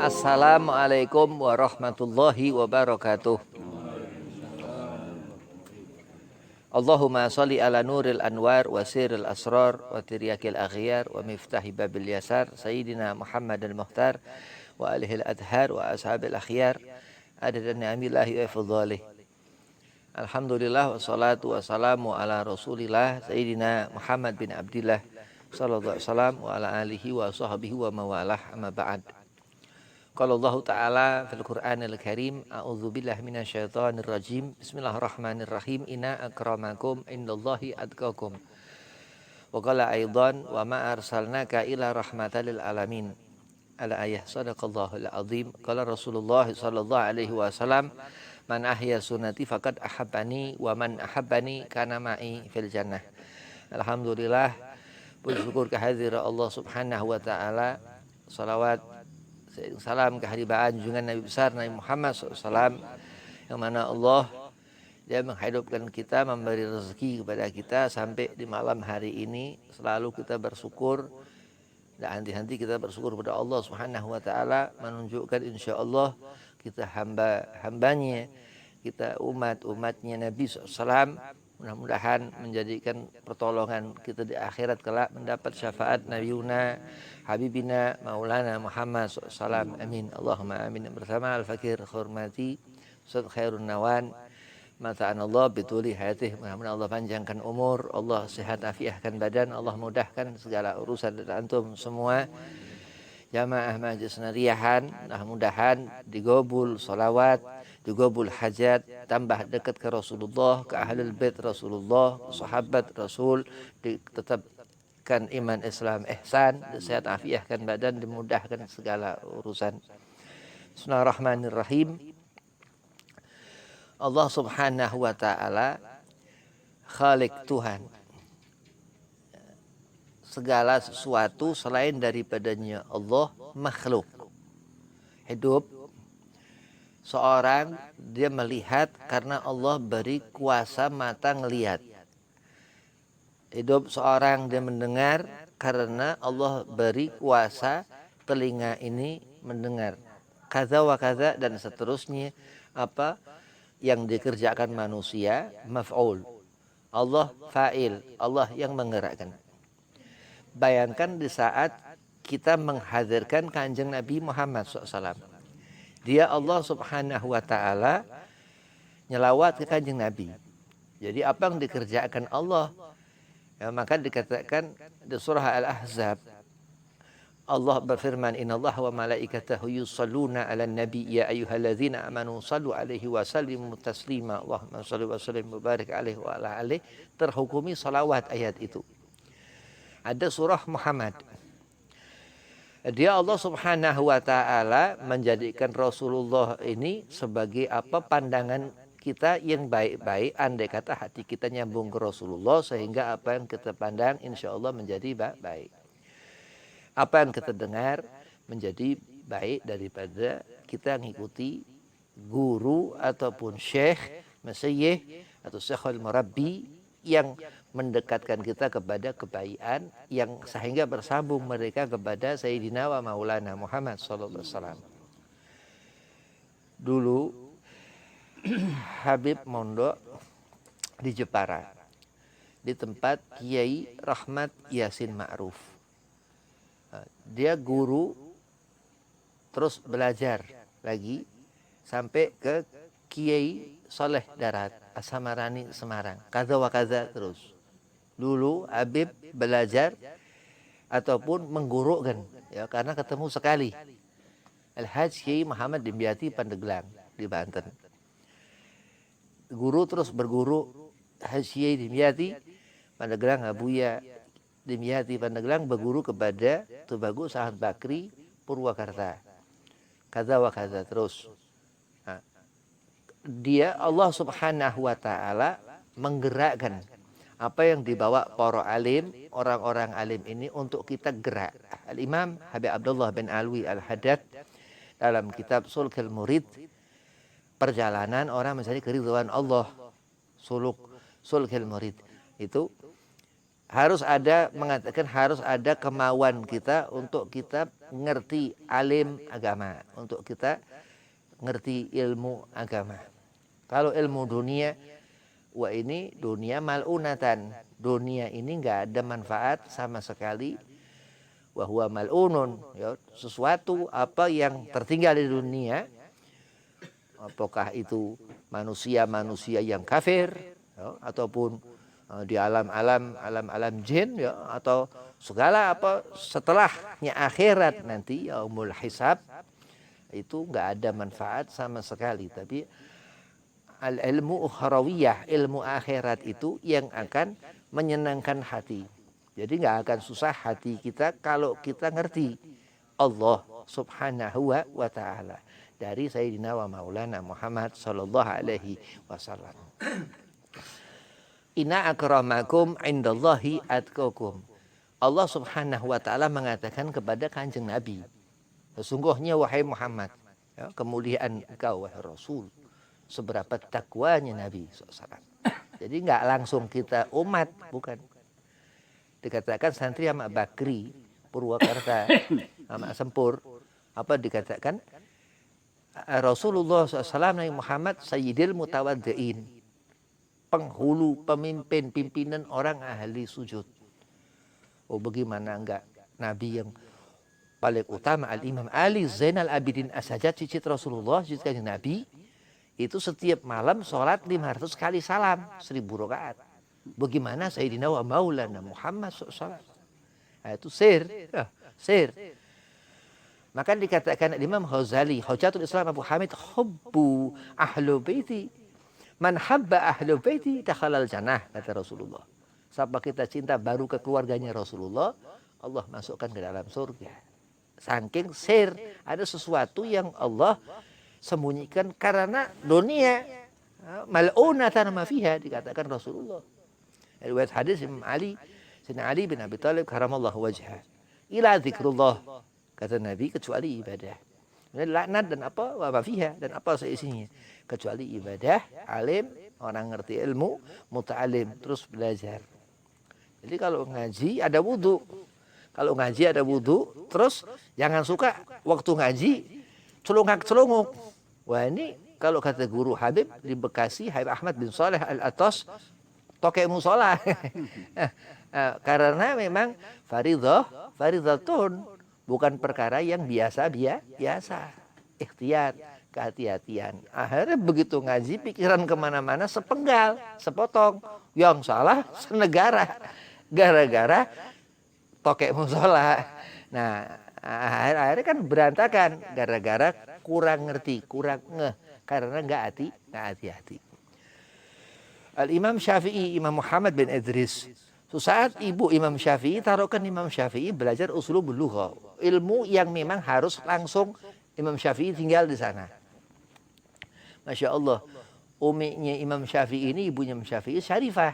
Assalamualaikum warahmatullahi wabarakatuh. Allahumma sholli ala nuril anwar wa sirril asrar wa tiryakil aghyar wa miftahi babil yasar Sayyidina Muhammad al-Mukhtar wa alihil adhar wa ashabil akhyar adadan ni'amillahi wa fadhalih. Alhamdulillah wassalatu wassalamu ala rasulillah Sayyidina Muhammad bin Abdillah sallallahu alaihi wasallam wa ala alihi wa sahbihi wa mawalah amma ba'd. Qala Allah Ta'ala fil Qur'anil Karim, a'udzu billahi minasyaitonir rajim. Bismillahirrahmanirrahim. Inna akramakum indallahi atqakum. Wa qala aidan wa ma arsalnaka ila rahmatan lil alamin. Al-ayah sadaqallahul azim. Qala Rasulullah sallallahu alaihi wasallam, man ahya sunnati faqad ahabbani wa man ahabbani kana ma'i fil jannah. Alhamdulillah, puji syukur kehadirat Allah Subhanahu wa taala. Salawat salam keharibaan junjungan Nabi besar Nabi Muhammad SAW, yang mana Allah dia menghidupkan kita, memberi rezeki kepada kita sampai di malam hari ini. Selalu kita bersyukur dan henti-henti kita bersyukur kepada Allah Subhanahu wa taala, menunjukkan insyaallah kita hamba-hambanya, kita umat-umatnya Nabi SAW. Mudah-mudahan menjadikan pertolongan kita di akhirat kelak, mendapat syafaat Nabiyuna Habibina Maulana Muhammad SAW. Amin. Allahumma amin. Bersama Al-Fakir Khurmati Ustaz Khairun Nawan, mata'an Allah bituli hayatih. Mudah-mudahan Allah panjangkan umur, Allah sehat afiahkan badan, Allah mudahkan segala urusan dan antum semua jamaah majlis nariyahan. Mudah-mudahan digobul salawat, digobul hajat, tambah dekat ke Rasulullah, ke ahlul bait Rasulullah, sahabat Rasul, ditetapkan iman Islam ihsan, sehat afiahkan badan, dimudahkan segala urusan. Bismillahirrahmanirrahim. Allah Subhanahu wa taala Khalik, Tuhan. Segala sesuatu selain daripadanya Allah makhluk. Hidup seorang dia melihat karena Allah beri kuasa mata ngelihat. Hidup seorang dia mendengar karena Allah beri kuasa telinga ini mendengar. Kaza wa kaza dan seterusnya, apa yang dikerjakan manusia maf'ul. Allah fa'il, Allah yang menggerakkan. Bayangkan di saat kita menghadirkan Kanjeng Nabi Muhammad SAW. Dia Allah Subhanahu wa taala nyelawat ke Kanjeng Nabi. Jadi apa yang dikerjakan Allah? Ya, maka dikatakan di surah Al-Ahzab, Allah berfirman, innallaha wa malaikatahu yusholluna 'alan nabi ya ayyuhalladzina amanu shallu 'alaihi wa sallimu taslima. Allahumma shalli wa sallim wa barik 'alaihi wa ala alihi. Terhukumi salawat ayat itu. Ada surah Muhammad. Dia Allah Subhanahu wa taala menjadikan Rasulullah ini sebagai apa pandangan kita yang baik-baik, andai kata hati kita nyambung ke Rasulullah, sehingga apa yang kita pandang insya Allah menjadi baik. Apa yang kita dengar menjadi baik daripada kita mengikuti guru ataupun syekh, masyayikh atau syekhul murabbi yang mendekatkan kita kepada kebaikan, yang sehingga bersambung mereka kepada Sayyidina wa Maulana Muhammad sallallahu alaihi wasallam. Dulu Habib mondok di Jepara, di tempat Kiai Rahmat Yasin Ma'ruf. Dia guru, terus belajar lagi sampai ke Kiai Soleh Darat Asamarani Semarang, kaza wa kaza terus. Dulu Habib belajar ataupun menggurukan, ya, karena ketemu sekali Al-Hajj Kiai Muhammad Dimyati Pandeglang di Banten. Guru terus berguru, Hajj Kiai Dimyati Pandeglang, Abuya Dimyati Pandeglang berguru kepada Tubagus Ahmad Bakri Purwakarta, kaza wa kaza terus. Nah, dia Allah Subhanahu wa taala menggerakkan apa yang dibawa para alim, orang-orang alim ini untuk kita gerak. Al-Imam Habib Abdullah bin Alwi Al-Haddad dalam kitab Sulhul Murid, perjalanan orang mencari keridhaan Allah, Sulhul Murid itu mengatakan harus ada kemauan kita untuk kita ngerti alim agama, untuk kita ngerti ilmu agama. Kalau ilmu dunia, wah ini dunia mal'unatan, dunia ini nggak ada manfaat sama sekali. Wa huwa mal'unun, ya, sesuatu apa yang tertinggal di dunia, apakah itu manusia yang kafir, ya, ataupun di alam jin, ya, atau segala apa setelahnya akhirat nanti yaumul hisab, itu nggak ada manfaat sama sekali. Tapi al ilmu ukhrawiyah, ilmu akhirat itu yang akan menyenangkan hati. Jadi nggak akan susah hati kita kalau kita ngerti Allah subhanahu wa ta'ala dari Sayyidina wa Maulana Muhammad sallallahu alaihi wasallam. Inna akramakum indallahi atqakum. Allah subhanahu wa ta'ala mengatakan kepada kanjeng Nabi, sesungguhnya wahai Muhammad, ya, kemuliaan engkau wahai Rasul, seberapa takwanya Nabi SAW. Jadi nggak langsung kita umat, bukan. Dikatakan santri sama Bakri Purwakarta sama Sempur, apa dikatakan Rasulullah SAW Nabi Muhammad Sayyidil Mutawaddi'in, penghulu, pemimpin, pimpinan orang ahli sujud. Oh bagaimana enggak Nabi yang paling utama, Al-Imam Ali Zainal Abidin As-Sajjad, cicit Rasulullah, cicit kanjeng Nabi, itu setiap malam sholat 500 kali salam, 1000 rakaat. Bagaimana Sayyidina wa Maulana Muhammad SAW? Nah, itu sir. Maka dikatakan Imam Ghazali, Hujatul Islam Abu Hamid, hubbu ahlu baiti, man habba ahlu baiti dakhalal jannah, kata Rasulullah. Siapa kita cinta baru ke keluarganya Rasulullah, Allah masukkan ke dalam surga. Saking sir, ada sesuatu yang Allah sembunyikan karena dunia mal'unatan ma fiha, dikatakan Rasulullah. Riwayat hadis Imam Ali, Sayyidina Ali bin Abi Thalib karamallahu wajhah, ila zikrullah, kata Nabi, kecuali ibadah. Laknat dan apa wa fiha, dan apa seisinya, kecuali ibadah, alim, orang ngerti ilmu, muta'alim, terus belajar. Jadi kalau ngaji ada wudu. Kalau ngaji ada wudu, terus jangan suka waktu ngaji celungak-celunguk. Wah ini kalau kata guru Habib di Bekasi, Habib Ahmad bin Saleh Al-Atas, tokek musola. Karena memang faridatun, bukan perkara yang biasa. Ikhtiyat, kehati-hatian. Akhirnya begitu ngaji, pikiran kemana-mana, sepenggal, sepotong. Yang salah senegara. Gara-gara tokek musola. Nah, akhirnya kan berantakan. Gara-gara kurang ngerti, kurang ngeh. Karena nggak hati-hati. Al-Imam Syafi'i, Imam Muhammad bin Idris. Saat ibu Imam Syafi'i, taruhkan Imam Syafi'i belajar uslubul lugha. Ilmu yang memang harus langsung Imam Syafi'i tinggal di sana. Masya Allah. Uminya Imam Syafi'i ini, ibunya Imam Syafi'i, Syarifah.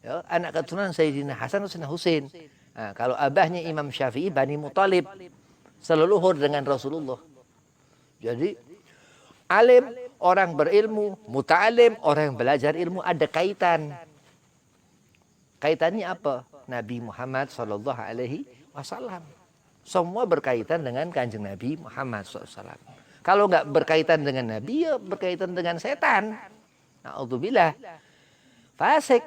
Ya, anak keturunan Sayyidina Hasan dan Sayyidina Husain. Nah, kalau abahnya Imam Syafi'i, Bani Muthalib, seleluhur dengan Rasulullah. Jadi alim, orang berilmu, muta'alim, orang yang belajar ilmu, ada kaitan. Kaitannya apa? Nabi Muhammad sallallahu alaihi wasallam. Semua berkaitan dengan kanjeng Nabi Muhammad SAW. Kalau nggak berkaitan dengan Nabi, ya berkaitan dengan setan. Na'udzubillah. Fasik.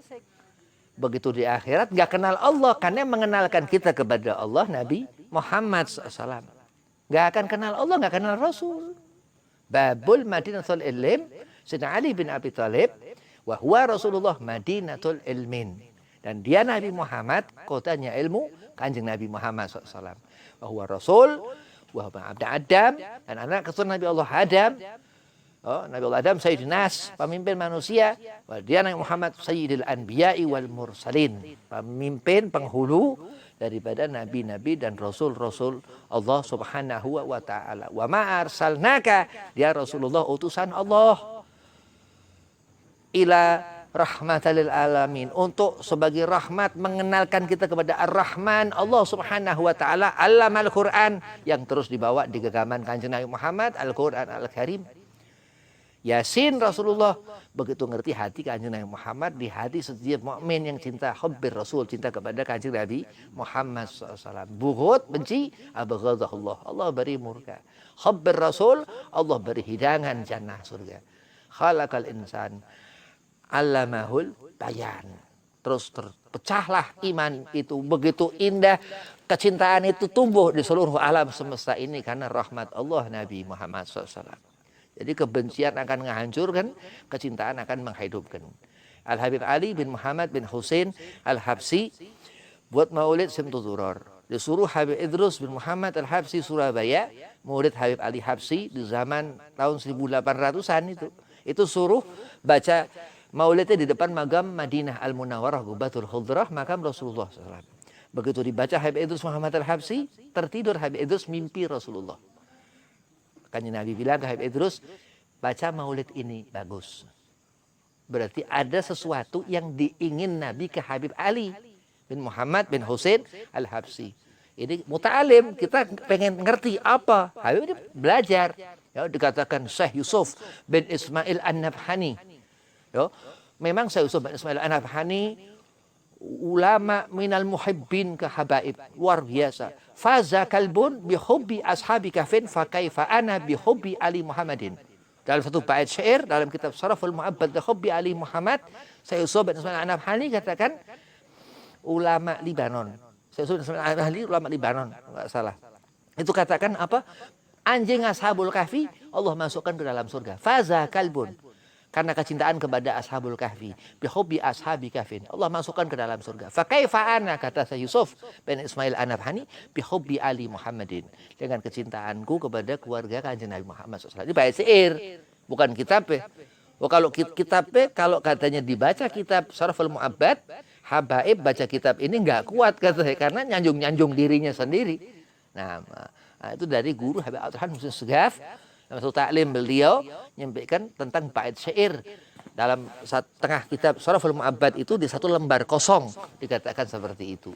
Begitu di akhirat nggak kenal Allah, karena mengenalkan kita kepada Allah Nabi Muhammad SAW. Nggak akan kenal Allah, nggak kenal Rasul. Babul Madinatul Ilm, Sayyidina Ali bin Abi Thalib, wa huwa Rasulullah Madinatul Ilmin. Dan dia Nabi Muhammad, kotanya ilmu, kanjeng Nabi Muhammad SAW. Wa huwa Rasul, wa huwa Abd Adam, dan anak keturunan Nabi Allah Adam. Oh, Nabi Allah Adam Sayyidina Nas, pemimpin manusia. Dia Nabi Muhammad Sayyidil Anbiya'i wal Mursalin, pemimpin penghulu daripada nabi-nabi dan rasul-rasul Allah Subhanahu wa ta'ala. Wa ma arsalnaka, dia Rasulullah utusan Allah, ila rahmatal alamin, untuk sebagai rahmat, mengenalkan kita kepada Ar-Rahman Allah Subhanahu wa ta'ala. Allamal Quran, yang terus dibawa di genggaman kanjeng Nabi Muhammad, Al-Quran Al-Karim. Yasin Rasulullah, begitu ngerti hati Kanjeng Nabi Muhammad, di hati setiap mukmin yang cinta hubbir Rasul, cinta kepada Kanjeng Nabi Muhammad SAW. Bughud, benci, abghadahullah, Allah beri murka. Hubbir Rasul, Allah beri hidangan jannah surga. Khalaqal insan, allamahul bayan. Terus terpecahlah iman itu, begitu indah kecintaan itu tumbuh di seluruh alam semesta ini karena rahmat Allah Nabi Muhammad SAW. Jadi kebencian akan menghancurkan, kecintaan akan menghidupkan. Al-Habib Ali bin Muhammad bin Husain Al-Habsi buat maulid Simtu Duror. Disuruh Habib Idrus bin Muhammad Al-Habsi Surabaya, murid Habib Ali Habsi di zaman tahun 1800-an itu. Itu suruh baca maulidnya di depan magam Madinah Al-Munawwarah Gubatul Khudrah, makam Rasulullah SAW. Begitu dibaca Habib Idrus Muhammad Al-Habsi, tertidur Habib Idrus, mimpi Rasulullah. Kanjeng Nabi bilang ke Habib Idrus, baca maulid ini bagus. Berarti ada sesuatu yang diingin Nabi ke Habib Ali bin Muhammad bin Husain Al-Habsi. Ini muta'alim, kita pengen ngerti apa. Habib ini belajar. Ya, dikatakan Syekh Yusuf bin Ismail An-Nabhani. Ya, memang Syekh Yusuf bin Ismail An-Nabhani ulama minal muhibbin ke habaib, luar biasa. Faza kalbun bihubbi ashabi kafin fakaifa ana bihubbi Ali Muhammadin. Dalam satu bait syair dalam kitab Saraful Mu'abbad Hubbi Ali Muhammad, Syekh Yusuf bin Ismail An-Nabhani katakan ulama Libanon. Syekh Yusuf bin Ismail An-Nabhani ulama Libanon, enggak salah. Itu katakan apa? Anjing ashabul kahfi Allah masukkan ke dalam surga. Faza kalbun, karena kecintaan kepada ashabul kahfi, bihubbi ashabi kahfin, Allah masukkan ke dalam surga. Fakaifa ana, kata Syekh Yusuf bin Ismail An-Nabhani, bihubbi Ali Muhammadin, dengan kecintaanku kepada keluarga Kanjeng Nabi Muhammad SAW. Ini bait syair, bukan kitab. Oh, kalau kitab, kalau katanya dibaca kitab Saraful Mu'abbad, habaib baca kitab ini nggak kuat katanya, karena nyanjung dirinya sendiri. Nah, itu dari guru Habib Abdurrahman Husain Segaf. Dalam satu taklim beliau menyampaikan tentang bait syair dalam tengah kitab Saraful Mu'abbad itu, di satu lembar kosong dikatakan seperti itu.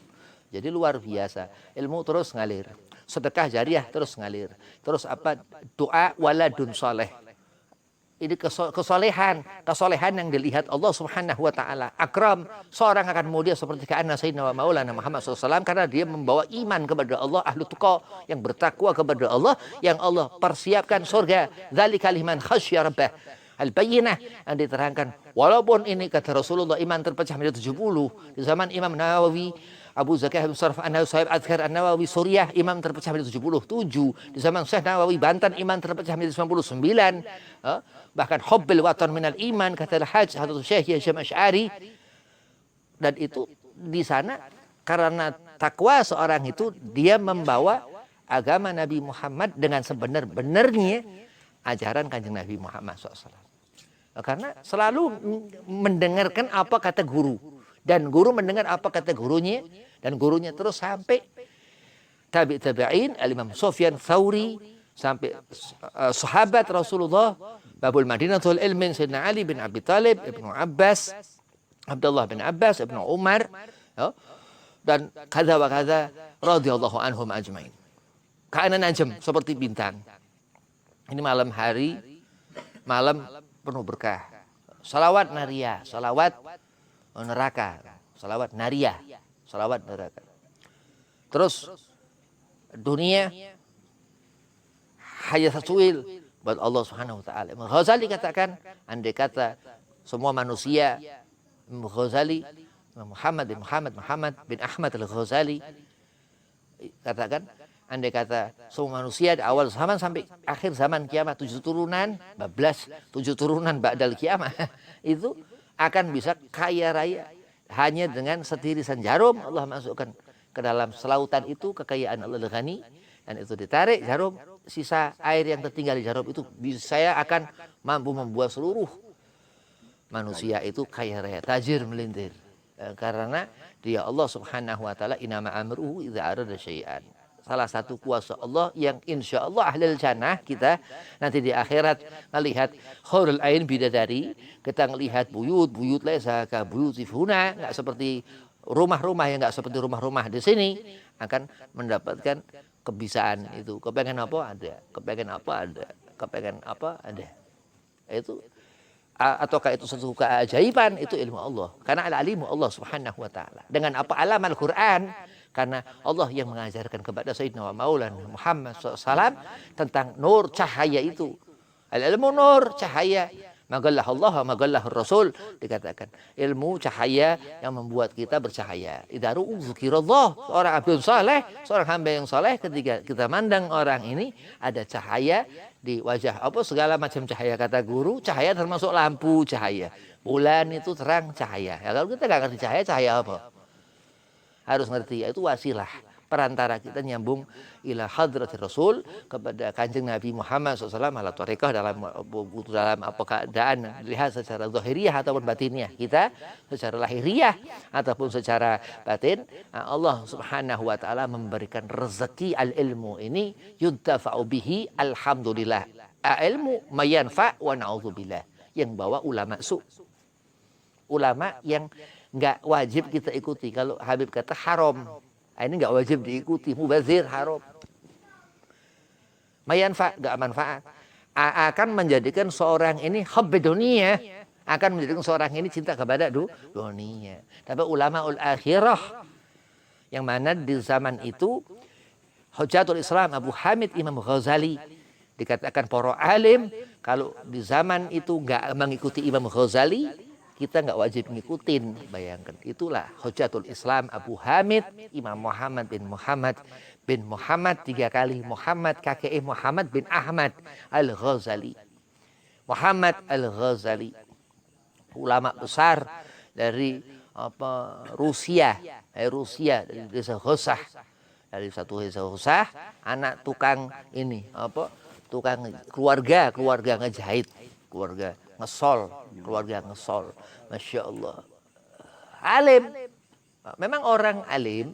Jadi luar biasa, ilmu terus ngalir, sedekah jariah terus ngalir, terus apa, doa waladun soleh. Ini kesolehan yang dilihat Allah Subhanahu wa taala. Akram, seorang akan mulia seperti ka'anna sayyidina wa maulana Muhammad SAW, karena dia membawa iman kepada Allah, ahlu tuqa, yang bertakwa kepada Allah, yang Allah persiapkan surga. Dzalika liman khasyya rabbah. Al-Bayyinah yang diterangkan. Walaupun ini kata Rasulullah iman terpecah menjadi 70 di zaman Imam Nawawi, Abu Zakiyah bin Sharaf An-Nawawi, Sahib Adhkar An-Nawawi Suriah, imam terpecah menjadi 77. Di zaman Syekh Nawawi Banten, iman terpecah menjadi 99. Bahkan hubbil watan minal iman, kata Al-Hajj Hadratus Syekh Hashim Asy'ari. Dan itu di sana karena takwa seorang itu, dia membawa agama Nabi Muhammad dengan sebenar-benarnya ajaran Kanjeng Nabi Muhammad SAW. Karena selalu mendengarkan apa kata guru, dan guru mendengar apa kata gurunya, dan gurunya terus sampai tabi'in, Al-Imam Sufyan Tsauri, sampai sahabat Rasulullah, Babul Madinatul Ilmin Sayyidina Ali bin Abi Thalib, Ibnu Abbas, Abdullah bin Abbas, Ibnu Umar, ya, dan kada wa kada radhiyallahu anhum ajmain. Ka'ana najm, seperti bintang. Ini malam hari, malam penuh berkah. Salawat nariyah, salawat neraka, salawat nariyah, salawat neraka. Terus dunia hanya sesuil buat Allah Subhanahu wa taala. Ghazali katakan, andai kata semua manusia, Ghazali Muhammad bin Ahmad Al-Ghazali katakan, andai kata semua manusia di awal zaman sampai akhir zaman kiamat 7 turunan, 7 turunan ba'dal kiamat itu akan bisa kaya raya hanya dengan setirisan jarum. Allah masukkan ke dalam selautan itu kekayaan Allah Al-Ghani, dan itu ditarik jarum, sisa air yang tertinggal di jarum itu saya akan mampu membuat seluruh manusia itu kaya raya, tajir melintir, karena dia Allah Subhanahu wa taala inama amruhu idza arada syai'an. Salah satu kuasa Allah yang insya Allah ahlul jannah kita nanti di akhirat melihat hurul ain bidadari, kita melihat buyut laisa ka buyuti huna, enggak seperti rumah-rumah yang enggak seperti rumah-rumah di sini, akan mendapatkan kebisaan itu. Kepengen apa ada, kepengen apa ada, kepengen apa ada. Itu ataukah itu sesuatu keajaiban, itu ilmu Allah. Karena al-alimu Allah Subhanahu wa taala. Dengan apa alam Al-Qur'an? Karena Allah yang mengajarkan kepada Sayyidina wa Maulana Muhammad SAW tentang nur cahaya itu. Al-ilmu nur cahaya. Magallah Allah, magallah Rasul, dikatakan ilmu cahaya yang membuat kita bercahaya. Idza dzikirallah, seorang abdun saleh, seorang hamba yang saleh, ketika kita mandang orang ini ada cahaya di wajah, apa segala macam cahaya, kata guru, cahaya termasuk lampu cahaya. Bulan itu terang cahaya. Ya, kalau kita nggak ngerti cahaya, cahaya apa? Harus ngerti, itu wasilah perantara kita nyambung ila hadratir Rasul, kepada Kanjeng Nabi Muhammad SAW ala tariqah, dalam apa keadaan lihat secara zahiriyah ataupun batiniah kita, secara lahiriah ataupun secara batin. Allah Subhanahu wa taala memberikan rezeki al-ilmu ini yuntafa'u bihi, alhamdulillah. Ilmu mayanfa' wa na'udzubillah, yang bawa ulama ulama yang enggak wajib kita ikuti. Kalau Habib kata haram, ini nggak wajib diikuti, mubazir, haram. Mayanfa, nggak manfaat. Akan menjadikan seorang ini hubbi dunia, akan menjadikan seorang ini cinta kepada dunia. Tapi ulamaul akhirah, yang mana di zaman itu Hujatul Islam Abu Hamid Imam Ghazali, dikatakan para alim, kalau di zaman itu nggak mengikuti Imam Ghazali, kita nggak wajib ngikutin. Bayangkan, itulah Hujatul Islam Abu Hamid Imam Muhammad bin Muhammad 3 kali Muhammad, kakek Muhammad bin Ahmad Al-Ghazali. Muhammad Al-Ghazali, ulama besar dari Rusia, dari desa Hosah, dari satu desa Hosah, anak tukang ini tukang keluarga ngejahit, keluarga ngesol, masya Allah. Alim, memang orang alim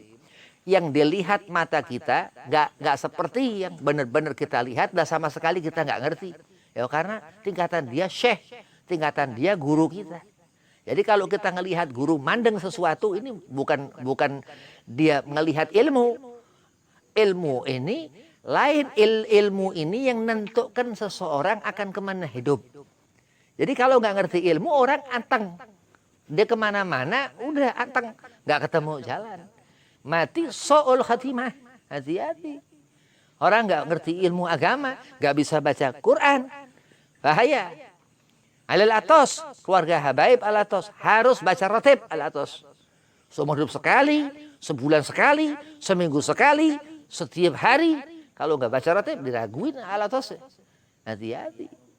yang dilihat mata kita nggak seperti yang benar-benar kita lihat, dan sama sekali kita nggak ngerti. Ya karena tingkatan dia syekh, tingkatan dia guru kita. Jadi kalau kita ngelihat guru mandeng sesuatu, ini bukan dia melihat ilmu. Ilmu ini lain, ilmu ini yang menentukan seseorang akan kemana hidup. Jadi kalau nggak ngerti ilmu, orang anteng. Dia kemana-mana, udah anteng. Nggak ketemu jalan. Mati so'ul khatimah. Hati-hati. Orang nggak ngerti ilmu agama, nggak bisa baca Quran. Bahaya. Alal atos, keluarga habaib al atos. Harus baca ratib al atos. Seumur hidup sekali, sebulan sekali, seminggu sekali, setiap hari. Kalau nggak baca ratib, diraguin al atos. Hati-hati.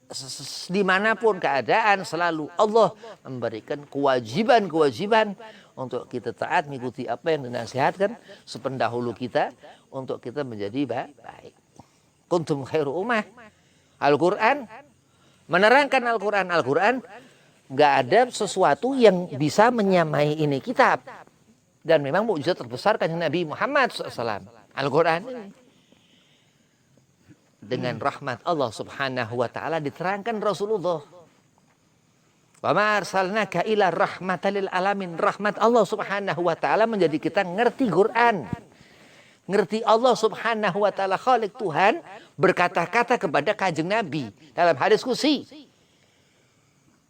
Dimanapun keadaan, selalu Allah memberikan kewajiban untuk kita taat mengikuti apa yang dinasihatkan sependahulu kita, untuk kita menjadi baik. Kuntum khairu ummah. Al-Quran menerangkan, Al-Quran nggak ada sesuatu yang bisa menyamai ini kitab, dan memang mukjizat terbesar kan Nabi Muhammad SAW. Al-Quran ini dengan rahmat Allah Subhanahu wa taala diterangkan Rasulullah. Wa ma arsalnaka ila rahmatan lil alamin. Rahmat Allah Subhanahu wa taala menjadi kita ngerti Quran. Ngerti Allah Subhanahu wa taala Khalik Tuhan berkata-kata kepada Kanjeng Nabi dalam hadis qudsi.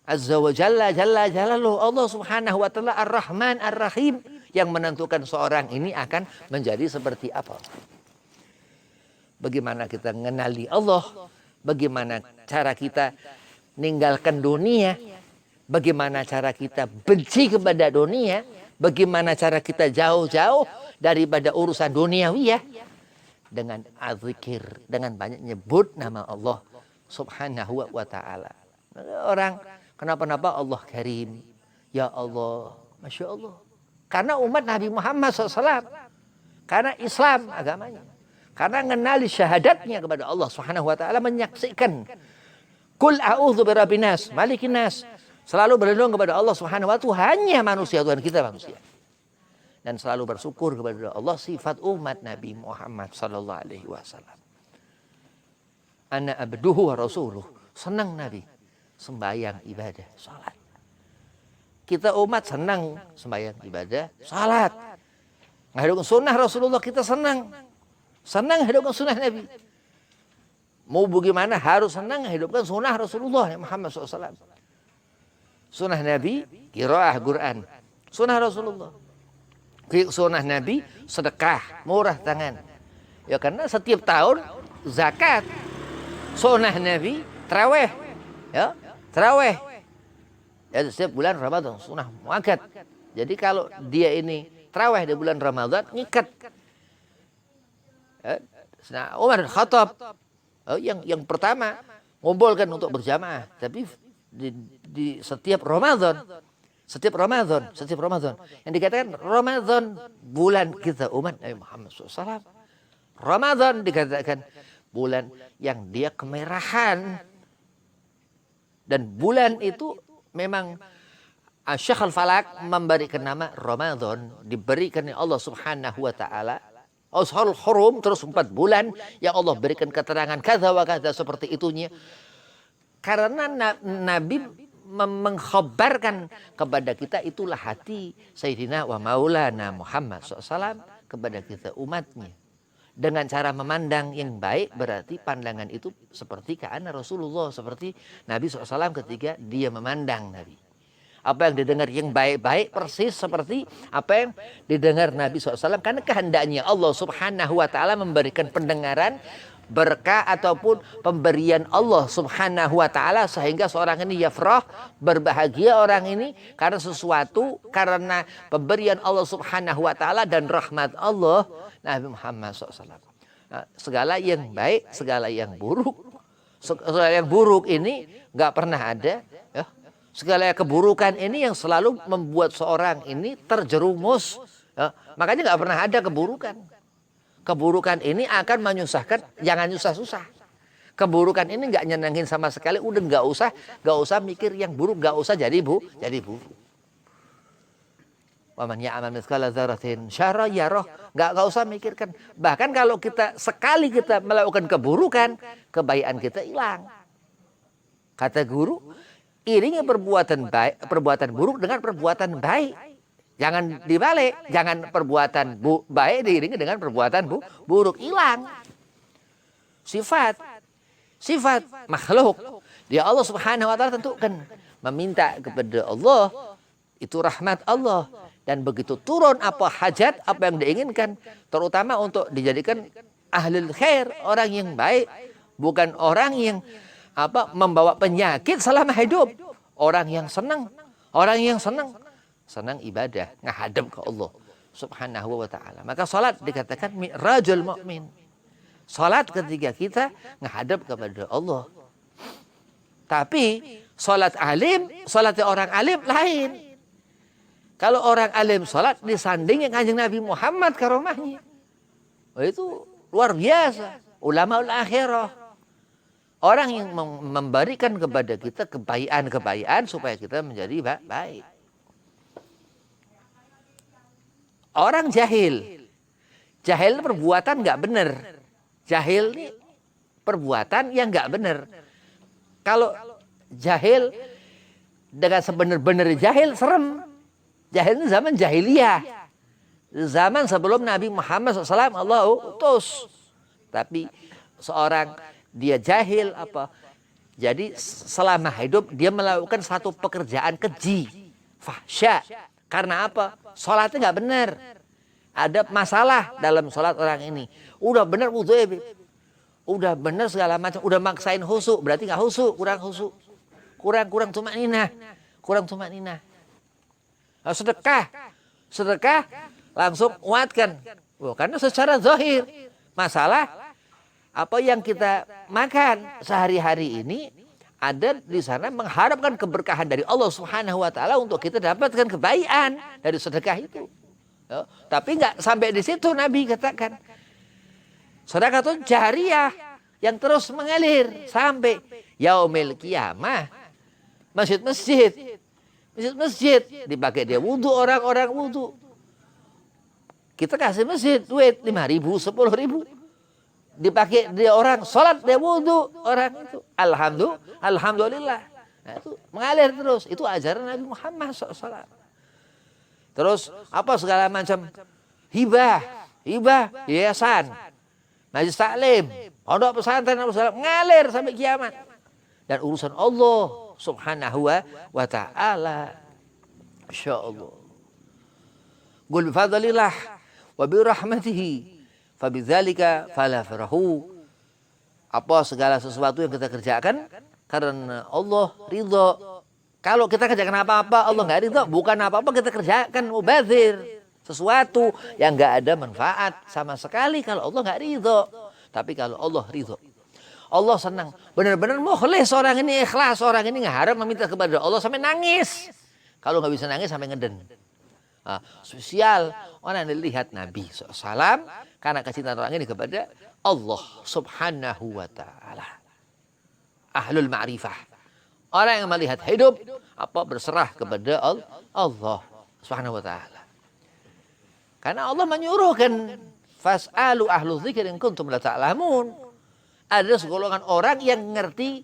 Azza wa jalla jalaluhu, Allah Subhanahu wa taala Ar-Rahman Ar-Rahim, yang menentukan seorang ini akan menjadi seperti apa. Bagaimana kita mengenali Allah, bagaimana cara kita meninggalkan dunia, bagaimana cara kita benci kepada dunia, bagaimana cara kita jauh-jauh daripada urusan duniawi, ya, dengan azikir, dengan banyak nyebut nama Allah Subhanahu wa taala. Orang kenapa Allah Karim, ya Allah, masya Allah, karena umat Nabi Muhammad SAW, karena Islam agamanya. Karena mengenali syahadatnya kepada Allah Subhanahu wa taala, menyaksikan kul a'udzu birabbin nas, malikin nas, selalu berlindung kepada Allah Subhanahu wa taala, Tuhannya manusia, Tuhan kita manusia. Dan selalu bersyukur kepada Allah, sifat umat Nabi Muhammad sallallahu alaihi wasallam. Ana abduhu wa rasuluh, senang Nabi sembahyang, ibadah, salat. Kita umat senang sembahyang, ibadah, salat. Ngahidupkan sunnah Rasulullah, kita senang hidupkan sunnah Nabi. Mau bagaimana harus senang hidupkan sunnah Rasulullah Muhammad SAW. Sunnah Nabi, qiraah Quran. Sunnah Rasulullah. Sunnah Nabi, sedekah, murah tangan. Ya karena setiap tahun zakat. Sunnah Nabi, tarawih. Ya, tarawih. Ya setiap bulan Ramadan, sunnah muakkad. Jadi kalau dia ini tarawih di bulan Ramadan, ngikat. Ya, nah, Umar bin Khattab yang pertama ngumpulkan untuk berjamaah, tapi di setiap Ramadan yang dikatakan Ramadan bulan kita umat Nabi Muhammad SAW. Ramadan dikatakan bulan yang dia kemerahan, dan bulan itu memang Syekh Al-Falak memberikan nama Ramadan, diberikan oleh Allah Subhanahu wa taala. Ashhurul Hurum, terus 4 bulan yang Allah berikan keterangan kata wa kata seperti itunya. Karena Nabi mengkhabarkan kepada kita, itulah hati Sayyidina wa Maulana Muhammad SAW kepada kita umatnya. Dengan cara memandang yang baik, berarti pandangan itu seperti keana Rasulullah, seperti Nabi SAW ketika dia memandang Nabi. Apa yang didengar yang baik-baik persis seperti apa yang didengar Nabi SAW. Karena kehendaknya Allah Subhanahu wa ta'ala memberikan pendengaran, berkah ataupun pemberian Allah Subhanahu wa ta'ala, sehingga seorang ini yafrah, berbahagia orang ini karena sesuatu, karena pemberian Allah Subhanahu wa ta'ala dan rahmat Allah Nabi Muhammad SAW. Nah, segala yang baik, segala yang buruk. Segala yang buruk ini nggak pernah ada, ya. Segala keburukan ini yang selalu membuat seorang ini terjerumus. Ya. Makanya nggak pernah ada keburukan. Keburukan ini akan menyusahkan, jangan susah-susah. Keburukan ini nggak nyenengin sama sekali, udah nggak usah mikir yang buruk, nggak usah jadi buruk. Wa man ya'mal mithqala dzarratin syarran yarah, nggak usah mikirkan. Bahkan kalau sekali kita melakukan keburukan, kebaikan kita hilang. Kata guru, iringi perbuatan buruk dengan perbuatan baik. Jangan dibalik, jangan perbuatan baik diiringi dengan perbuatan buruk, hilang. Sifat makhluk dia Allah Subhanahu wa taala tentukan, meminta kepada Allah itu rahmat Allah, dan begitu turun apa hajat, apa yang diinginkan, terutama untuk dijadikan ahlul khair, orang yang baik, bukan orang yang membawa penyakit selama hidup. Orang yang senang ibadah, menghadap ke Allah Subhanahu wa taala. Maka salat dikatakan mi'rajul mukmin. Salat ketika kita menghadap kepada Allah. Tapi salat orang alim lain. Kalau orang alim salat disandingin Kanjeng Nabi Muhammad karomahnya, itu luar biasa. Ulama akhirah, orang yang memberikan kepada kita kebaikan supaya kita menjadi baik. Orang jahil perbuatan nggak benar. Jahil ini perbuatan yang nggak benar. Kalau jahil dengan sebenar-benar jahil, serem. Jahil ini zaman jahiliyah, zaman sebelum Nabi Muhammad SAW Allah utus. Tapi seorang dia jahil jadi selama hidup dia melakukan satu pekerjaan keji, fahsya. Karena apa? Sholatnya nggak benar. Ada masalah dalam sholat orang ini. Udah benar wudu'nya, udah benar segala macam, udah maksain khusyuk, berarti nggak khusyuk, kurang khusyuk, kurang tumakninah. Nah, sedekah langsung kuatkan. Karena secara zahir masalah apa yang kita makan sehari-hari ini, ada di sana mengharapkan keberkahan dari Allah Subhanahu wa taala untuk kita dapatkan kebaikan dari sedekah itu. Ya, tapi nggak sampai di situ. Nabi katakan sedekah itu jariyah yang terus mengalir sampai yaumil qiyamah. Masjid dipakai dia wudu, orang-orang wudu. Kita kasih masjid duit 5.000, 10.000. Dipakai dia orang sholat, dia wudu orang itu. Alhamdulillah. Nah, itu mengalir terus. Itu ajaran Nabi Muhammad SAW. Terus apa segala macam hibah, yayasan. majelis taklim, pondok pesantren ngalir sampai kiamat. Dan urusan Allah subhanahu wa ta'ala. Insyaallah. Qul bifadlillah wa birahmatihi fabidzalika falafrahu. Apa segala sesuatu yang kita kerjakan karena Allah ridho. Kalau kita kerjakan apa-apa Allah nggak ridho, bukan apa-apa kita kerjakan mubazir, sesuatu yang nggak ada manfaat sama sekali kalau Allah nggak ridho. Tapi kalau Allah ridho, Allah senang, benar-benar mukhlis orang ini, ikhlas orang ini, nggak harap meminta kepada Allah sampai nangis. Kalau nggak bisa nangis sampai ngeden. Nah, spesial orang yang dilihat Nabi SAW karena kecintaan orang ini kepada Allah subhanahu wa ta'ala. Ahlul ma'rifah. Orang yang melihat hidup berserah kepada Allah subhanahu wa ta'ala. Karena Allah menyuruhkan fas'alu ahlu dzikri in kuntum la ta'lamun. Ada segolongan orang yang ngerti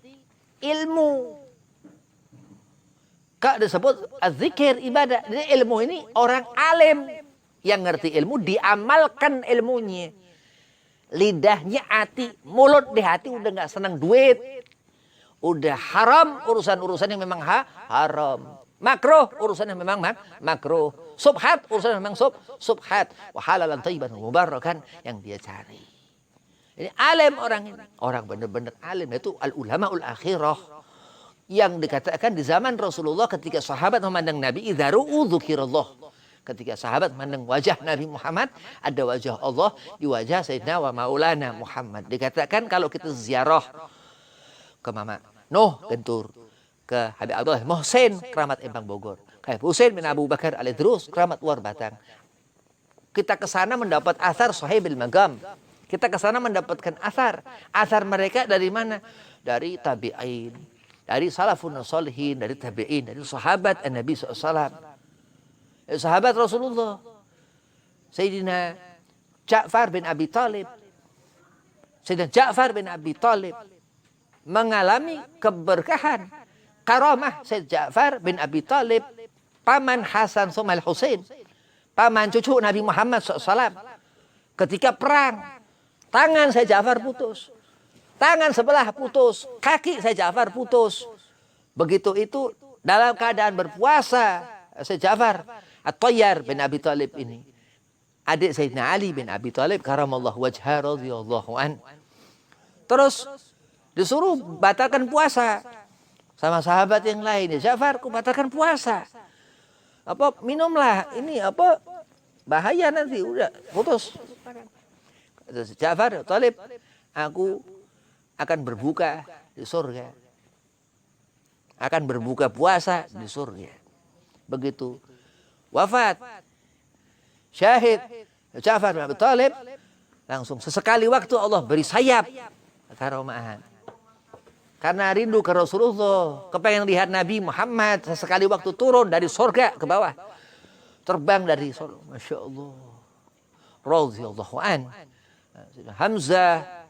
ilmu. Kak disebut zikir ibadah. Jadi ilmu ini orang alim yang ngerti ilmu diamalkan ilmunya. Lidahnya hati, mulut di hati udah nggak senang duit. Udah haram urusan-urusan yang memang haram. Makruh urusan yang memang makruh. Subhat urusan yang memang subhat. Wa halalan thayyiban mubarakan yang dia cari. Ini alim orang ini. Orang benar-benar alim, itu al-ulamaul akhirah. Yang dikatakan di zaman Rasulullah ketika sahabat memandang Nabi, idza ru'u dzukirallah. Ketika sahabat memandang wajah Nabi Muhammad, ada wajah Allah di wajah Sayyidina wa Maulana Muhammad. Dikatakan kalau kita ziarah ke Mama Nuh Gentur, ke Habib Abdullah Muhsin Keramat Empang Bogor, ke Husain bin Abu Bakar Al-Idrus Keramat Luar Batang. Kita ke sana mendapat asar Sahibul Magam. Kita ke sana mendapatkan asar. Asar mereka dari mana? Dari tabi'in, dari salafun sholihin, dari tabi'in, dari sahabat Nabi SAW. Sahabat Rasulullah. Sayyidina Ja'far bin Abi Talib. Sayyidina Ja'far bin Abi Talib mengalami keberkahan. Karamah Sayyidina Ja'far bin Abi Talib, paman Hasan Sumal Husain, paman cucu Nabi Muhammad SAW. Ketika perang, tangan Sayyidina Ja'far putus. Tangan sebelah putus, kaki Sayyidina Ja'far putus. Begitu itu dalam keadaan berpuasa Sayyidina Ja'far At-Tayyar bin Abi Talib ini, adik Sayyidina Ali bin Abi Talib karamallahu wajha radhiyallahu an. Terus disuruh batalkan puasa sama sahabat yang lain. Ya Ja'far, ku batalkan puasa. Minumlah ini bahaya nanti, udah putus. Ja'far Talib, aku akan berbuka di surga. Akan berbuka puasa di surga. Begitu wafat syahid Ja'far bin Abi Talib, langsung sesekali waktu Allah beri sayap karomahan. Karena rindu ke Rasulullah, kepengen lihat Nabi Muhammad, sesekali waktu turun dari surga ke bawah. Terbang dari surga. Masya Allah. Radhiyallahu an. Hamzah,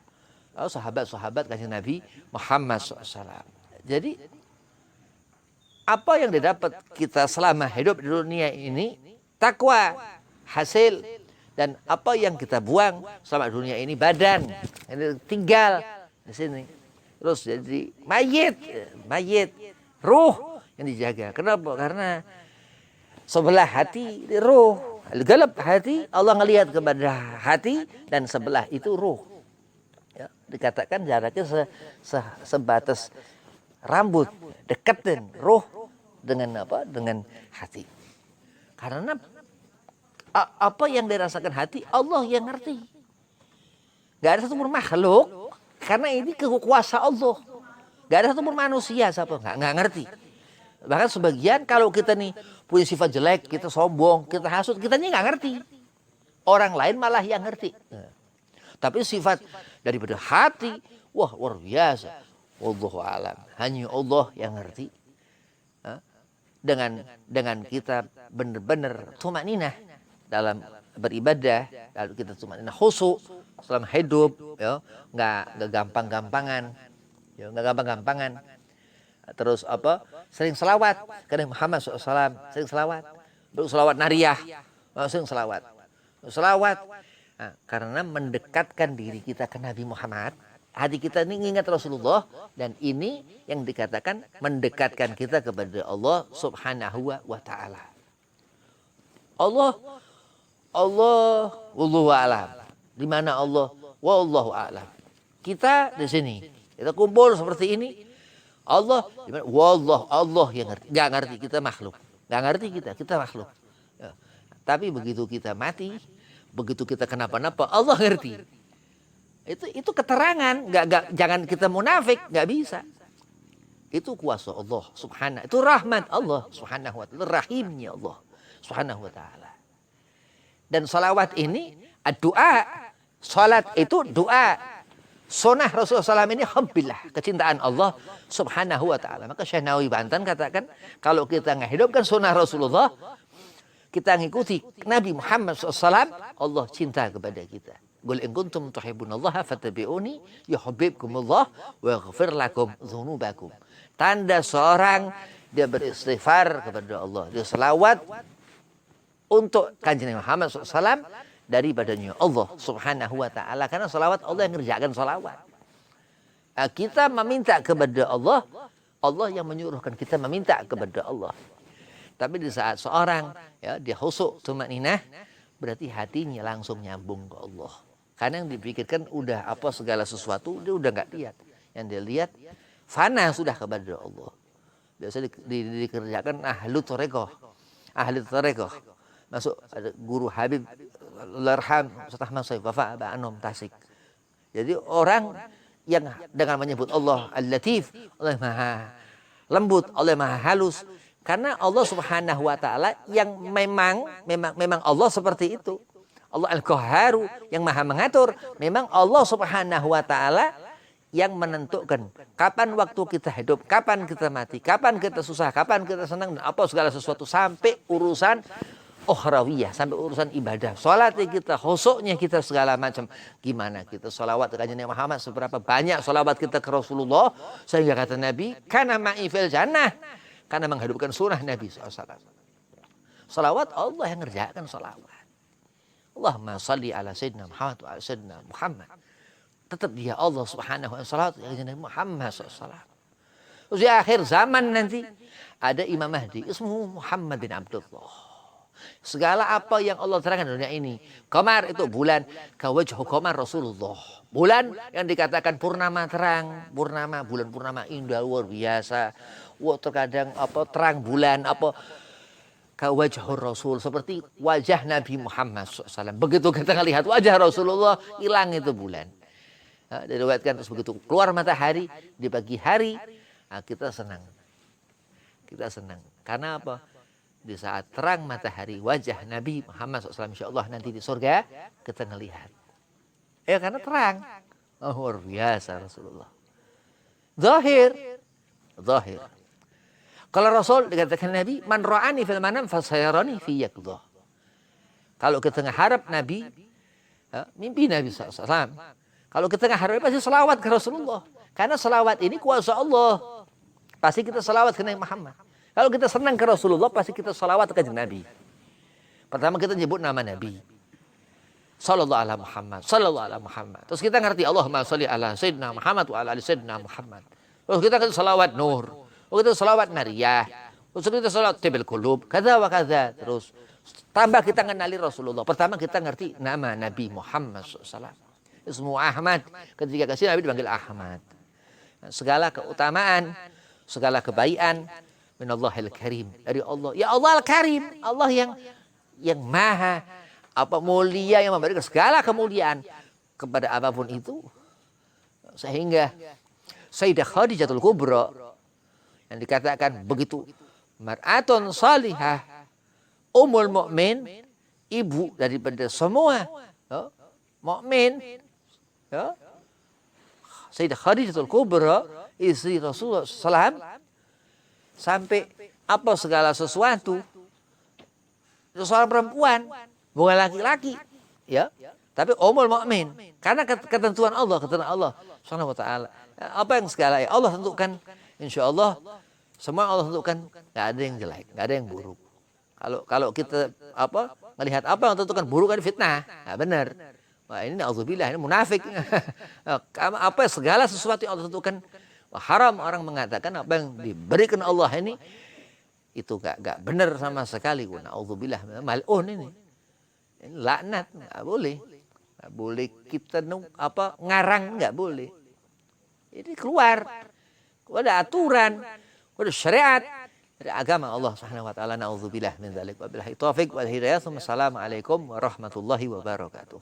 sahabat-sahabat kanjeng Nabi Muhammad SAW. Jadi apa yang didapat kita selama hidup di dunia ini, takwa, hasil, dan apa yang kita buang selama dunia ini, badan, ini tinggal di sini. Terus jadi mayit, ruh yang dijaga. Kenapa? Karena sebelah hati ruh, gelap hati, Allah ngelihat kepada hati, dan sebelah itu ruh. Ya, dikatakan jaraknya sebatas rambut, deketin ruh dengan dengan hati. Karena apa yang dirasakan hati Allah yang ngerti. Gak ada satu pun makhluk, karena ini kekuasaan Allah. Gak ada satu pun manusia siapa nggak ngerti. Bahkan sebagian kalau kita nih punya sifat jelek, kita sombong, kita hasut, kita ini nggak ngerti. Orang lain malah yang ngerti. Tapi sifat daripada hati, wah luar biasa. Wallahu alam. Hanya Allah yang ngerti. Dengan kita benar-benar tumaninah dalam beribadah, lalu kita tumaninah khusyuk selama hidup, ya, nggak gampang-gampangan, ya, nggak gampang-gampangan. Terus sering selawat karena Muhammad SAW, sering selawat, selawat nariyah, sering selawat Nah, karena mendekatkan diri kita ke Nabi Muhammad, hati kita ini mengingat Rasulullah, dan ini yang dikatakan mendekatkan kita kepada Allah Subhanahu wa taala. Allah wallahu a'lam. Di mana Allah? Wallahu a'lam. Kita di sini, kita kumpul seperti ini. Allah di mana? Allah yang ngerti. Enggak ngerti, kita makhluk. Enggak ngerti kita makhluk. Ya. Tapi begitu kita mati, begitu kita kenapa-napa, Allah ngerti. Itu keterangan, jangan kita munafik, nggak bisa. Itu kuasa Allah Subhanahu, itu rahmat Allah Subhanahu wa taala, rahimnya Allah Subhanahu wa taala. Dan salawat ini doa, salat itu doa. Sunnah Rasulullah SAW ini hubbillah, kecintaan Allah Subhanahu wa taala. Maka Syekh Nawawi Banten katakan, kalau kita menghidupkan sunnah Rasulullah, kita mengikuti Nabi Muhammad SAW, Allah cinta kepada kita. Qul in kuntum tuhibbunallaha fattabi'uni yuhibbukumullah wa yaghfir lakum dzunubakum. Tanda seorang dia beristighfar kepada Allah, dia selawat untuk kanjeng Muhammad SAW daripadanya Allah Subhanahu wa taala, karena selawat Allah yang mengerjakan selawat. Kita meminta kepada Allah, Allah yang menyuruhkan kita meminta kepada Allah. Tapi di saat seorang ya dia khusyuk tumaninah, berarti hatinya langsung nyambung ke Allah. Karena yang dipikirkan udah apa segala sesuatu dia udah nggak lihat. Yang dia lihat fana sudah kepada Allah. Biasa dikerjakan ahlu thariqah. Ahli thariqah. Masuk ada guru Habib Larham Ustaz Ahmad Saif Wafa Anom Tasik. Jadi orang yang dengan menyebut Allah Al-Latif, Allah Maha lembut, Allah Maha halus, karena Allah Subhanahu wa taala yang memang Allah seperti itu. Allah Al-Qahharu yang Maha mengatur, memang Allah Subhanahu wa taala yang menentukan kapan waktu kita hidup, kapan kita mati, kapan kita susah, kapan kita senang, dan apa segala sesuatu sampai urusan ukhrawiyah, sampai urusan ibadah, sholatnya kita, khusyuknya kita, segala macam. Gimana kita sholawat ke kanjeng Muhammad, seberapa banyak sholawat kita ke Rasulullah, sehingga kata Nabi, kana ma'i fil jannah, karena menghidupkan sunnah Nabi SAW. Sholawat Allah yang ngerjakan sholawat. Allahumma salli ala Sayyidina Muhammad wa ala Sayyidina Muhammad. Tetap dia Allah Subhanahu wa taala yang Nabi Muhammad SAW. Terus di akhir zaman nanti ada Imam Mahdi, ismuhu Muhammad bin Abdullah. Segala apa yang Allah terangkan di dunia ini, qamar itu bulan, kawajhu qamar Rasulullah. Bulan yang dikatakan purnama terang, purnama, bulan purnama indah luar biasa. Wah, terkadang apa terang bulan apa kawajhur Rasul, seperti wajah Nabi Muhammad SAW. Begitu kita melihat wajah Rasulullah, hilang itu bulan. Nah, diriwayatkan terus begitu keluar matahari di pagi hari, nah, kita senang. Kita senang. Karena apa? Di saat terang matahari wajah Nabi Muhammad SAW, insya Allah nanti di surga kita ngelihat. Ya karena terang. Oh, luar biasa Rasulullah. Zahir. Kalau Rasul dikatakan Nabi, man ra'ani fil manam fasayarani fi yaqdhah. Kalau kita mengharap Nabi, mimpi Nabi SAW. Kalau kita mengharap pasti selawat ke Rasulullah. Karena selawat ini kuasa Allah. Pasti kita selawat ke Nabi Muhammad. Kalau kita senang ke Rasulullah, pasti kita salawat ke Nabi. Pertama kita nyebut nama Nabi. Sallallahu ala Muhammad, sallallahu ala Muhammad. Terus kita ngerti Allahumma sholli ala Sayyidina Muhammad wa ala ali Sayyidina Muhammad. Terus kita ngerti salawat Nur. Terus kita salawat Nariyah. Terus kita salawat Tibil Qulub. Kadza wa kadza. Terus tambah kita mengenali Rasulullah. Pertama kita ngerti nama Nabi Muhammad SAW. Ismu Ahmad. Ketika kasih Nabi dipanggil Ahmad. Segala keutamaan, segala kebaikan minallahil karim, dari Allah. Ya Allah al-karim, Allah yang maha apa mulia, yang memberikan segala kemuliaan kepada apapun itu. Sehingga Sayyidah Khadijatul Kubra yang dikatakan begitu mar'atun salihah, umul mukmin, ibu daripada semua mukmin. Sayyidah Khadijatul Kubra, istri Rasulullah SAW, sampai apa segala sesuatu itu seorang perempuan, bukan laki-laki, ya. Tapi umul mukmin, karena ketentuan Allah Subhanahu wa taala. Apa yang segala ya Allah tentukan, insya Allah semua Allah tentukan, nggak ada yang jelek, nggak ada yang buruk. Kalau kita melihat apa yang tentukan buruk kan fitnah, nggak benar. Wah ini naudzubillah, ini munafik. Apa segala sesuatu yang Allah tentukan haram, orang mengatakan apa yang diberikan Allah ini itu gak benar sama sekali. Naudzubillah, mal'un ini laknat, nggak boleh. Nggak boleh kita ngarang, nggak boleh. Ini keluar ada aturan, ada syariat dari agama Allah Subhanahu wa taala. Naudzubillah min dzalik. Wabillahi taufik wal hidayah. Wassalamualaikum warahmatullahi wabarakatuh.